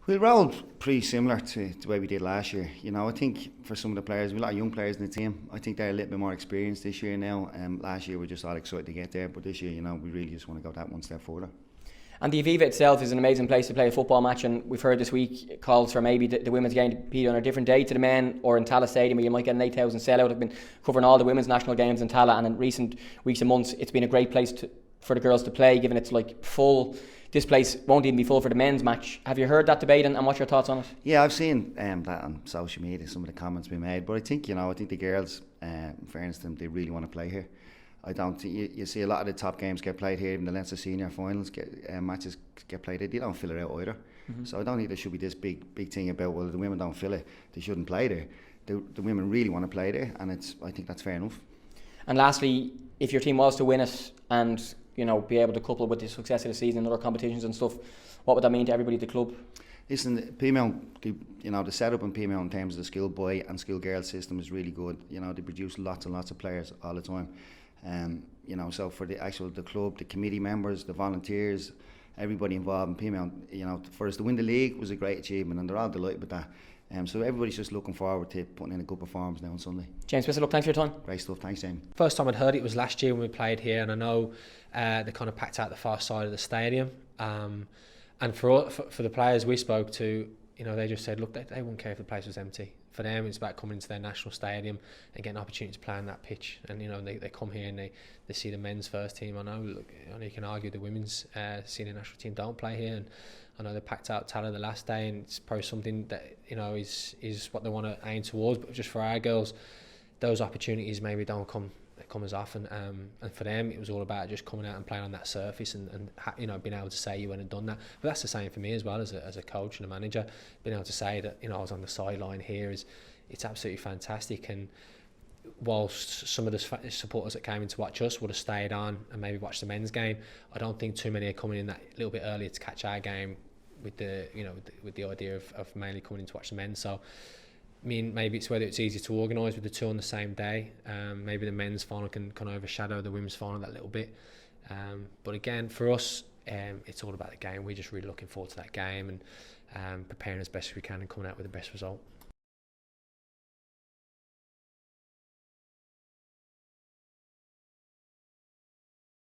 We rolled pretty similar to the way we did last year. You know, I think for some of the players, we have a lot of young players in the team. I think they're a little bit more experienced this year now. Last year we were just all excited to get there, but this year, you know, we really just want to go that one step further. And the Aviva itself is an amazing place to play a football match, and we've heard this week calls for maybe the women's game to be on a different day to the men, or in Tala Stadium where you might get an 8,000 sellout. I've been covering all the women's national games in Tala, and in recent weeks and months it's been a great place for the girls to play, given it's like full. This place won't even be full for the men's match. Have you heard that debate, and what's your thoughts on it? Yeah, I've seen that on social media, some of the comments being made, but I think the girls, in fairness to them, they really want to play here. I don't think you see a lot of the top games get played here. Even the Leinster senior finals matches get played here. They don't fill it out either. Mm-hmm. So I don't think there should be this big thing about, well, the women don't fill it, they shouldn't play there. The women really want to play there, and I think that's fair enough. And lastly, if your team was to win it and be able to couple with the success of the season and other competitions and stuff, what would that mean to everybody at the club? Listen, Peamount, the setup in Peamount in terms of the school boy and school girl system is really good. They produce lots and lots of players all the time. So for the club, the committee members, the volunteers, everybody involved in Peamount, for us to win the league was a great achievement, and they're all delighted with that. So everybody's just looking forward to putting in a good performance now on Sunday. James, best of luck. Thanks for your time. Great stuff. Thanks, Jamie. First time I'd heard it was last year when we played here, and I know they kind of packed out the far side of the stadium. And for the players we spoke to, they just said, look, they wouldn't care if the place was empty. For them, it's about coming to their national stadium and getting an opportunity to play on that pitch. And they come here and they see the men's first team. I know you can argue the women's senior national team don't play here, and I know they packed out Tala the last day, and it's probably something that is what they want to aim towards. But just for our girls, those opportunities maybe don't come as often. And for them, it was all about just coming out and playing on that surface and being able to say you went and done that. But that's the same for me as well as a coach and a manager. Being able to say that I was on the sideline here it's absolutely fantastic. And whilst some of the supporters that came in to watch us would have stayed on and maybe watched the men's game, I don't think too many are coming in that little bit earlier to catch our game with the with the idea of mainly coming in to watch the men. So maybe it's whether it's easier to organise with the two on the same day. Maybe the men's final can overshadow the women's final that little bit. But again, for us, it's all about the game. We're just really looking forward to that game and preparing as best as we can and coming out with the best result.